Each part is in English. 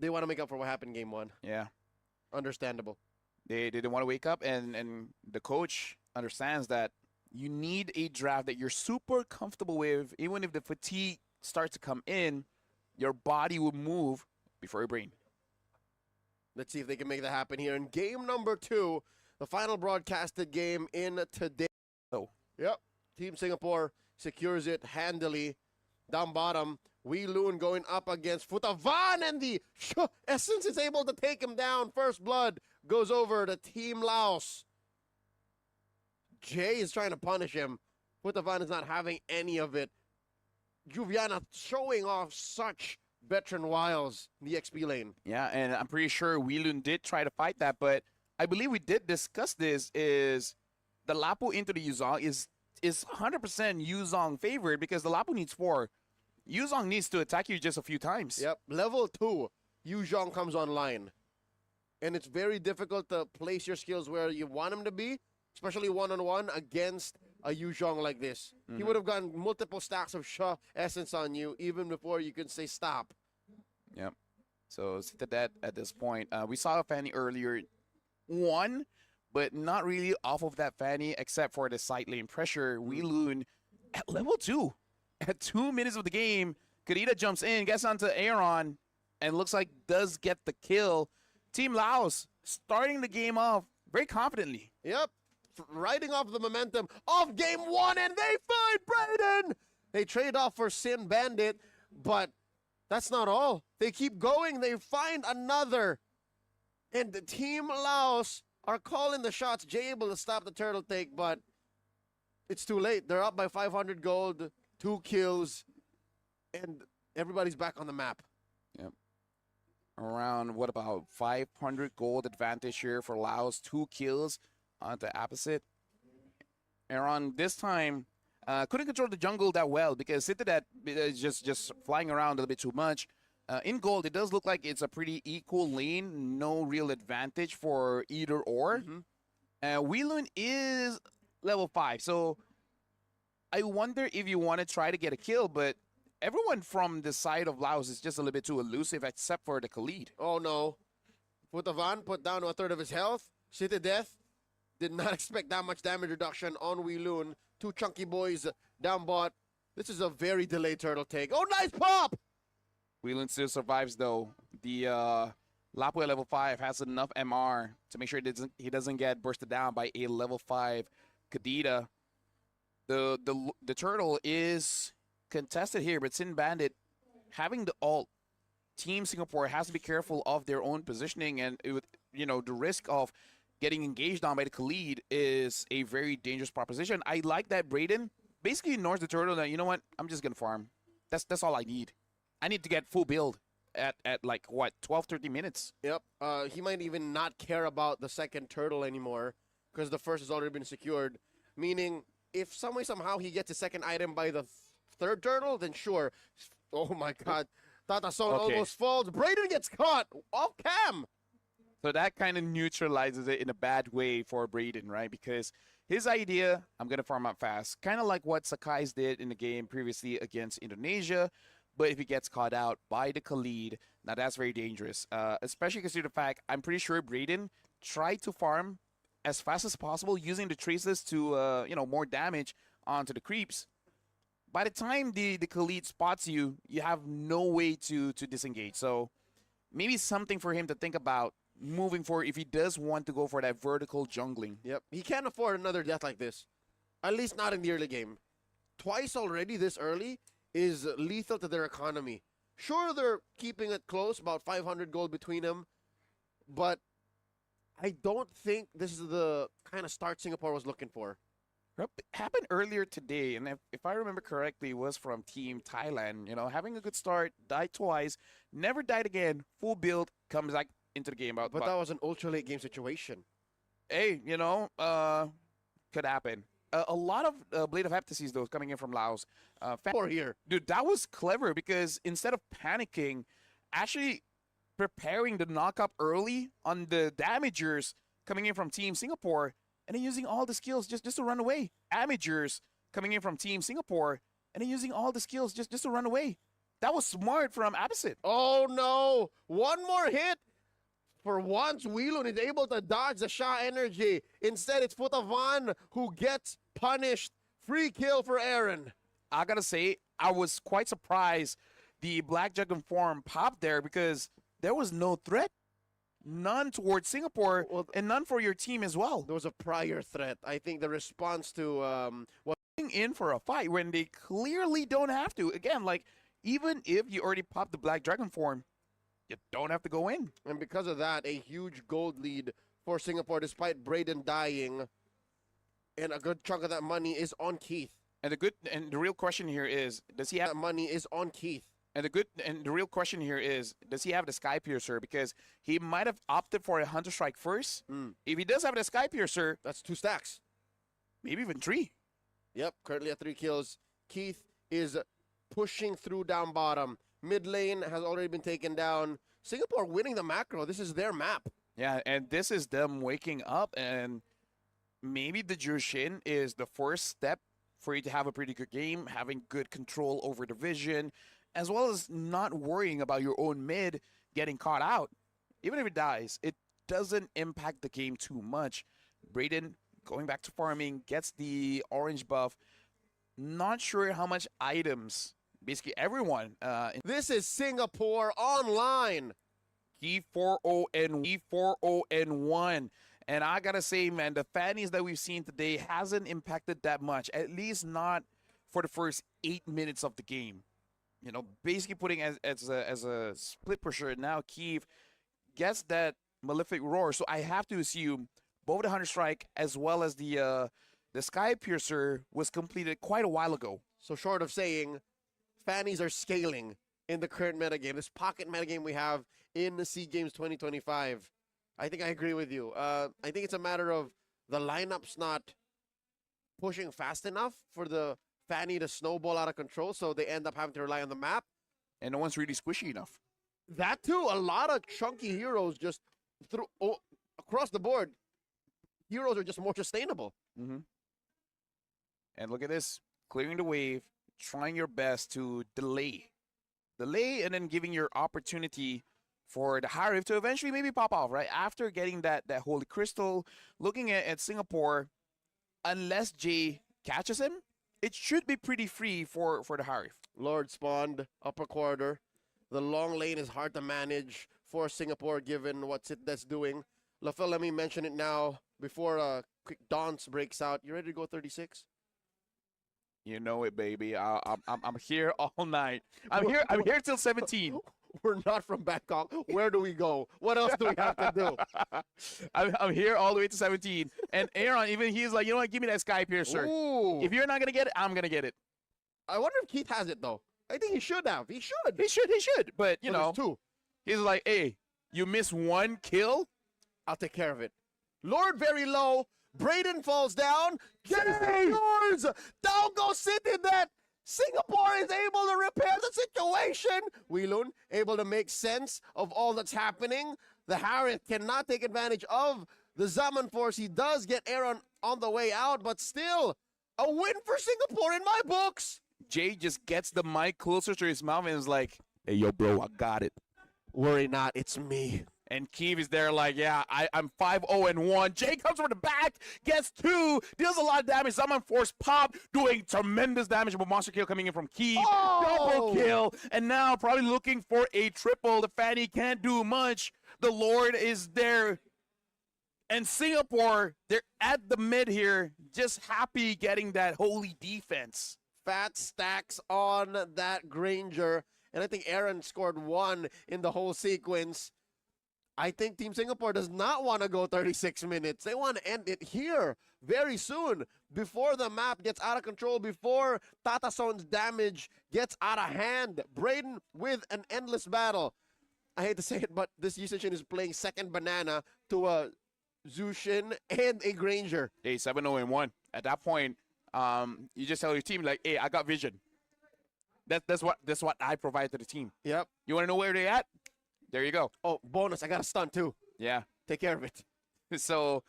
They want to make up for what happened in game one. Yeah. Understandable. They didn't want to wake up, and the coach understands that you need a draft that you're super comfortable with. Even if the fatigue starts to come in, your body will move before your brain. Let's see if they can make that happen here in game number 2, the final broadcasted game in today. Oh. Yep. Team Singapore secures it handily. Down bottom, Wee Loon going up against Futavan, and the Essence is able to take him down. First blood goes over to Team Laos. Jay is trying to punish him. Futavan is not having any of it. Juviana showing off such veteran wiles in the XP lane. Yeah, and I'm pretty sure Wheelun did try to fight that, but I believe we did discuss this, is the Lapu into the Yuzong is 100% Yuzong favored because the Lapu needs 4. Yuzong needs to attack you just a few times. Yep, level 2, Yuzhong comes online. And it's very difficult to place your skills where you want them to be, especially one-on-one against a Yuzhong like this. He would have gotten multiple stacks of Sha Essence on you even before you can say stop. Yep. So Citadel at this point, we saw a Fanny earlier, one, but not really off of that Fanny except for the side lane pressure. Wheelun at level 2. At 2 minutes of the game, Kadita jumps in, gets onto Aaron, and looks like does get the kill. Team Laos starting the game off very confidently. Yep, riding off the momentum of game 1, and they find Brayden! They trade off for Sin Bandit, but that's not all. They keep going, they find another. And the Team Laos are calling the shots. Jay able to stop the turtle take, but it's too late. They're up by 500 gold, 2 kills, and everybody's back on the map. Yep. Around, what about 500 gold advantage here for Laos, 2 kills on the opposite. Aaron this time couldn't control the jungle that well because Citadel is just flying around a little bit too much. In gold, it does look like it's a pretty equal lane, no real advantage for either or. Wheelun is level 5, so I wonder if you want to try to get a kill, but everyone from the side of Laos is just a little bit too elusive except for the Khalid. Oh no. Futavan put down to a third of his health. City Death did not expect that much damage reduction on Wheelun. 2 chunky boys down bot. This is a very delayed turtle take. Oh, nice pop! Wheelun still survives though. The Lapu at level 5 has enough MR to make sure he doesn't get bursted down by a level 5 Kadita. The turtle is contested here, but Sin Bandit having the ult, Team Singapore has to be careful of their own positioning, and it would, the risk of getting engaged on by the Khalid is a very dangerous proposition. I like that Brayden basically ignores the turtle that, you know what, I'm just gonna farm. That's all I need. I need to get full build at like what, 12-13 minutes. Yep. He might even not care about the second turtle anymore because the first has already been secured. Meaning, if some way somehow he gets a second item by the third turtle, then sure. Oh my God. Tata Son almost falls. Brayden gets caught off cam. So that kind of neutralizes it in a bad way for Brayden, right? Because his idea, I'm going to farm up fast, kind of like what Sakai's did in the game previously against Indonesia. But if he gets caught out by the Khalid, now that's very dangerous. Especially considering the fact, I'm pretty sure Brayden tried to farm as fast as possible using the traceless to, more damage onto the creeps. By the time the Khalid spots you, you have no way to disengage. So maybe something for him to think about moving forward if he does want to go for that vertical jungling. Yep. He can't afford another death like this. At least not in the early game. Twice already this early is lethal to their economy. Sure, they're keeping it close, about 500 gold between them, but I don't think this is the kind of start Singapore was looking for. Happened earlier today, and if I remember correctly, was from Team Thailand. Having a good start, died twice, never died again, full build, comes back into the game. But that was an ultra late game situation. Hey, could happen. A lot of Blade of Heptases, though, coming in from Laos. Here. Dude, that was clever because instead of panicking, actually preparing the knock-up early on the damagers coming in from Team Singapore, and then using all the skills just to run away. Damagers coming in from Team Singapore, and then using all the skills just to run away. That was smart from Abbasid. Oh no! One more hit. For once, Wheelon is able to dodge the Sha energy. Instead, it's Putavan who gets punished. Free kill for Aaron. I gotta say, I was quite surprised the Black Dragon form popped there because there was no threat. None towards Singapore, Well, and none for your team as well. there was a prior threat. I think the response to In for a fight when they clearly don't have to. Again, like, even if you already popped the Black Dragon form, you don't have to go in. and because of that, a huge gold lead for Singapore despite Braden dying. And a good chunk of that money is on Keith. And the real question here is, does he have That money is on Keith. the real question here is, does he have the Sky Piercer? Because he might have opted for a Hunter Strike first. If he does have the Sky Piercer, That's 2 stacks. maybe even 3. Yep, currently at 3 kills. Keith is pushing through down bottom. Mid lane has already been taken down. Singapore winning the macro. This is their map. Yeah, and this is them waking up, and maybe the Jushin is the first step for you to have a pretty good game, having good control over the vision, as well as not worrying about your own mid getting caught out. Even if it dies, it doesn't impact the game too much. Braden going back to farming, gets the orange buff. Not sure how much items, basically everyone, This is Singapore online. E40 and 1. And I gotta say, man, the fannies that we've seen today hasn't impacted that much, at least not for the first 8 minutes of the game. You know, basically putting as a split pusher. Now Kiev gets that Malefic Roar, so I have to assume both the Hunter Strike as well as the Sky Piercer was completed quite a while ago. So short of saying, fannies are scaling in the current metagame, this pocket metagame we have in the SEA Games 2025. I think I agree with you. I think it's a matter of the lineups not pushing fast enough for the fanny to snowball out of control, so they end up having to rely on the map. And no one's really squishy enough. That too, a lot of chunky heroes just across the board. Heroes are just more sustainable. Mm-hmm. And look at this, clearing the wave, trying your best to delay, and then giving your opportunity for the Harif to eventually maybe pop off, right? After getting that Holy Crystal, looking at Singapore, unless Jay catches him, it should be pretty free for the Harif. Lord spawned upper quarter. The long lane is hard to manage for Singapore given what that's doing. LaFell, let me mention it now before quick dance breaks out. You ready to go 36? You know it, baby. I'm here all night. I'm here till 17. We're not from Bangkok. Where do we go? What else do we have to do? I'm here all the way to 17. And Aaron, even he's like, you know what? Give me that Sky Piercer. Ooh. If you're not gonna get it, I'm gonna get it. I wonder if Keith has it though. I think he should have. He should. He should. But you So know, there's 2. he's like, hey, you miss 1 kill. I'll take care of it. Lord very low. Braden falls down. Jay yours. Don't go sit in that. Singapore is able to repair the situation. Wheelun able to make sense of all that's happening. The Harith cannot take advantage of the Zaman force. He does get Aaron on the way out, but still a win for Singapore in my books. Jay just gets the mic closer to his mouth and is like, hey, yo, bro, I got it. Worry not, it's me. And Keeve is there like, yeah, I'm 5-0-1. Jay comes from the back, gets 2, deals a lot of damage. Zaman Force pop, doing tremendous damage. But monster kill coming in from Keeve. Oh! Double kill. And now probably looking for a triple. The Fanny can't do much. The Lord is there. And Singapore, they're at the mid here, just happy getting that holy defense. Fat stacks on that Granger. And I think Aaron scored 1 in the whole sequence. I think Team Singapore does not want to go 36 minutes. They want to end it here very soon before the map gets out of control, before Tata Son's damage gets out of hand. Braden with an endless battle. I hate to say it, but this Yusichin is playing second banana to a Zushin and a Granger. Hey, 7-0-1. At that point, you just tell your team, like, hey, I got vision. That's what I provide to the team. Yep. You want to know where they at? There you go. Oh, bonus. I got a stun too. Yeah. Take care of it. So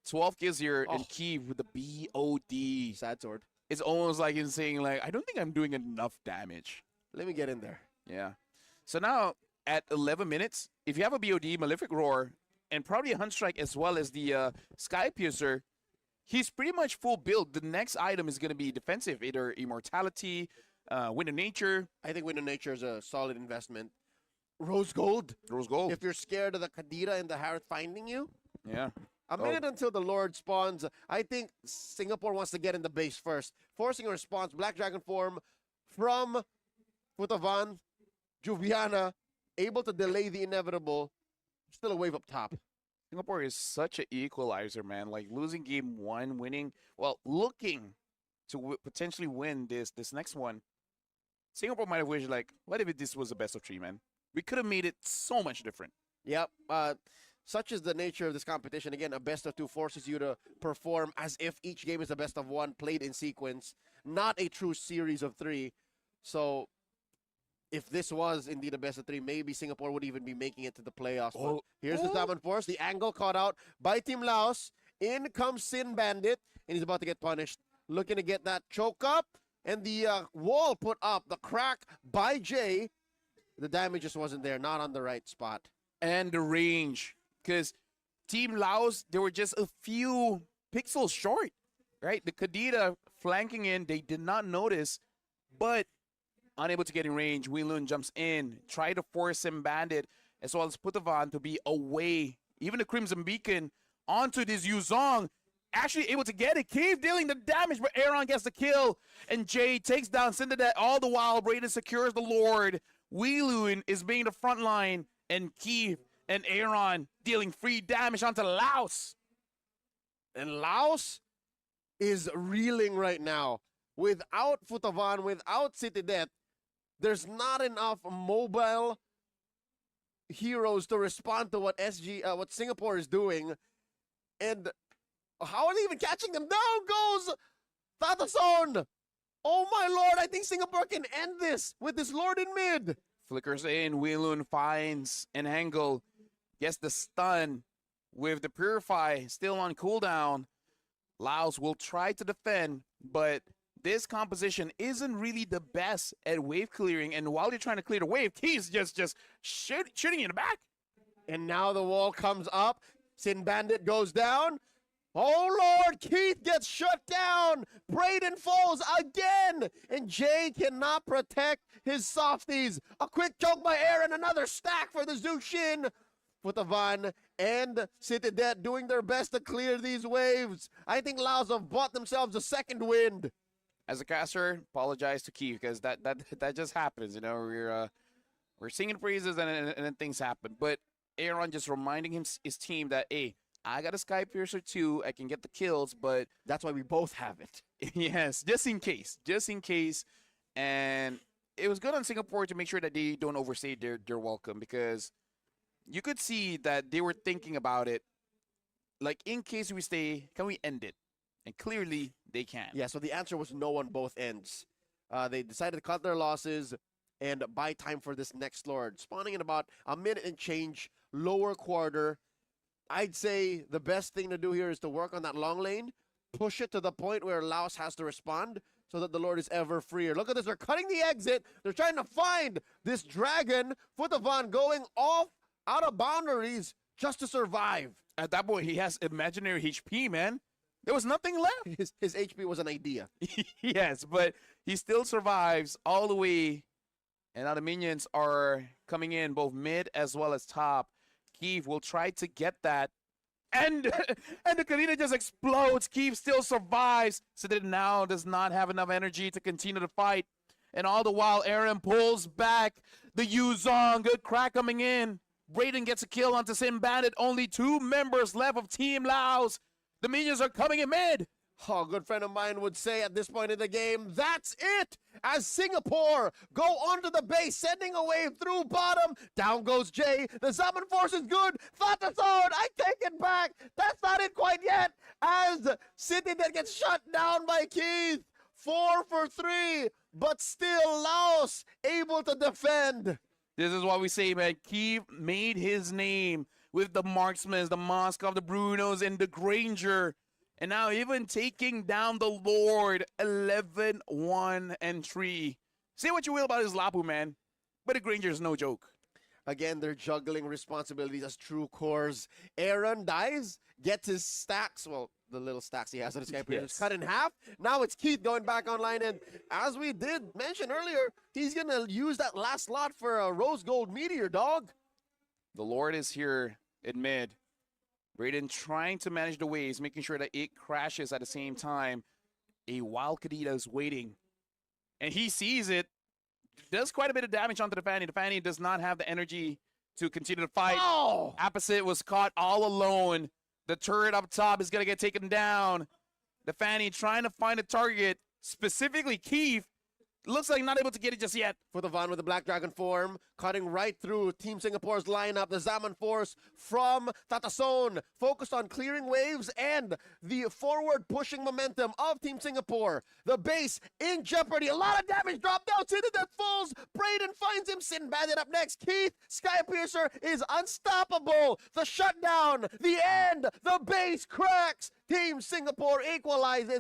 12 kills here and Keeve with the BOD. Sad sword. It's almost like he's saying, like, I don't think I'm doing enough damage. Let me get in there. Yeah. So now at 11 minutes, if you have a BOD, Malefic Roar, and probably a Hunt Strike as well as the Sky Piercer, he's pretty much full build. The next item is going to be defensive, either Immortality, Wind of Nature. I think Wind of Nature is a solid investment. Rose Gold. Rose Gold. If you're scared of the Kadira and the Harith finding you, Yeah. a minute until the Lord spawns. I think Singapore wants to get in the base first, forcing a response. Black Dragon form from Futavan, Juviana, able to delay the inevitable. Still a wave up top. Singapore is such an equalizer, man. Like losing game 1, winning, well, looking to potentially win this next one. Singapore might have wished, like, what if this was a best of 3, man? We could have made it so much different. Yep. Such is the nature of this competition. Again, a best of 2 forces you to perform as if each game is a best of 1 played in sequence, not a true series of 3. So if this was indeed a best of 3, maybe Singapore would even be making it to the playoffs. But here's the Diamond Force. The angle caught out by Team Laos. In comes Sin Bandit, and he's about to get punished. Looking to get that choke up, and the wall put up. The crack by Jay. The damage just wasn't there, not on the right spot. And the range, because Team Laos, they were just a few pixels short, right? The Kadita flanking in, they did not notice, but unable to get in range. Weilun jumps in, try to force him Bandit, as well as Putavan to be away. Even the Crimson Beacon onto this Yuzong, actually able to get it. Keith dealing the damage, but Aaron gets the kill, and Jay takes down Cinderdet. All the while, Brayden secures the Lord. Weilun is being the front line, and Keith and Aaron dealing free damage onto Laos. And Laos is reeling right now. Without Futavan, without Citidet, there's not enough mobile heroes to respond to what what Singapore is doing. And how are they even catching them? Down goes Thatason. Oh my lord, I think Singapore can end this with this Lord in mid. Flickers in, Weilun finds an angle, gets the stun with the Purify still on cooldown. Laos will try to defend, but this composition isn't really the best at wave clearing, and while you're trying to clear the wave, Keith's just shooting you in the back. And now the wall comes up. Sin Bandit goes down. Oh Lord, Keith gets shut down. Brayden falls again. And Jay cannot protect his softies. A quick choke by Aaron, another stack for the Zushin. Futavan and Citidet doing their best to clear these waves. I think Laos have bought themselves a second wind. As a caster, apologize to Keith because that just happens. You know, we're singing praises and then things happen. But Aaron just reminding his team that, hey, I got a Sky Piercer too. I can get the kills, but that's why we both have it. Yes, just in case. And it was good on Singapore to make sure that they don't overstay their welcome, because you could see that they were thinking about it. Like, in case we stay, can we end it? And clearly, they can. Yeah, so the answer was no on both ends. They decided to cut their losses and buy time for this next Lord. Spawning in about a minute and change, lower quarter. I'd say the best thing to do here is to work on that long lane, push it to the point where Laos has to respond so that the Lord is ever freer. Look at this. They're cutting the exit. They're trying to find this dragon. Futavan going off out of boundaries just to survive. At that point, he has imaginary HP, man. There was nothing left. His HP was an idea. Yes, but he still survives all the way. And now the minions are coming in, both mid as well as top. Keith will try to get that. And the Kalina just explodes. Keith still survives. So that now does not have enough energy to continue to fight. And all the while, Aaron pulls back. The Yuzong, good crack coming in. Brayden gets a kill onto Sin Bandit. Only 2 members left of Team Laos. The minions are coming in mid. Oh, a good friend of mine would say at this point in the game, that's it! As Singapore go onto the base, sending a wave through bottom. Down goes Jay. The Zaman Force is good. Thatason, I take it back. That's not it quite yet. As City that gets shut down by Keith. 4 for 3, but still Laos able to defend. This is what we say, man. Keith made his name with the Marksmans, the Moskov, the Brunos, and the Granger. And now even taking down the Lord, 11-1-3. Say what you will about his Lapu, man. But the Granger's no joke. Again, they're juggling responsibilities as true cores. Aaron dies, gets his stacks, well, the little stacks he has on his Skype Yes. cut in half. Now it's Keith going back online, and as we did mention earlier, he's going to use that last slot for a Rose Gold Meteor, dog. The Lord is here in mid. Brayden trying to manage the waves, making sure that it crashes at the same time. A Wild Kadita is waiting, and he sees it. Does quite a bit of damage onto the Fanny. The Fanny does not have the energy to continue to fight. Oh! Opposite was caught all alone. The turret up top is going to get taken down. The Fanny trying to find a target, specifically Keith. Looks like not able to get it just yet. For the Von with the Black Dragon form, cutting right through Team Singapore's lineup. The Zaman force from Tatason, focused on clearing waves and the forward pushing momentum of Team Singapore. The base in jeopardy. A lot of damage dropped down. Sin that falls. Brayden finds him. Sin Bandit up next. Keith, Skypiercer is unstoppable. The shutdown, the end, the base cracks. Team Singapore equalizes.